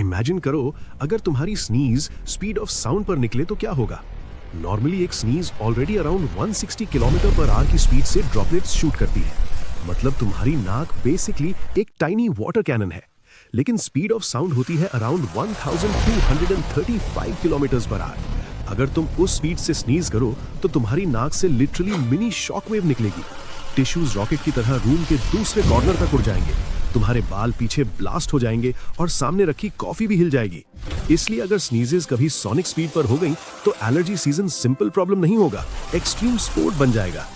Imagine करो अगर तुम्हारी स्नीज स्पीड ऑफ साउंड पर निकले तो क्या होगा। नॉर्मली एक sneeze already around 160 kilometre per hour की स्पीड से ड्रॉपलेट्स शूट करती है। मतलब तुम्हारी नाक बेसिकली एक टाइनी वाटर कैनन है, लेकिन स्पीड ऑफ साउंड होती है अराउंड 1235 किलोमीटर पर आवर। अगर तुम उस स्पीड से स्नीज करो तो तुम्हारी नाक से लिटरली मिनी शॉकवेव निकलेगी। टिश्यूज रॉकेट की तरह रूम के दूसरे कॉर्नर तक उड़ जाएंगे, तुम्हारे बाल पीछे ब्लास्ट हो जाएंगे और सामने रखी कॉफी भी हिल जाएगी। इसलिए अगर स्नीजेस कभी सोनिक स्पीड पर हो गई तो एलर्जी सीजन सिंपल प्रॉब्लम नहीं होगा, एक्सट्रीम स्पोर्ट बन जाएगा।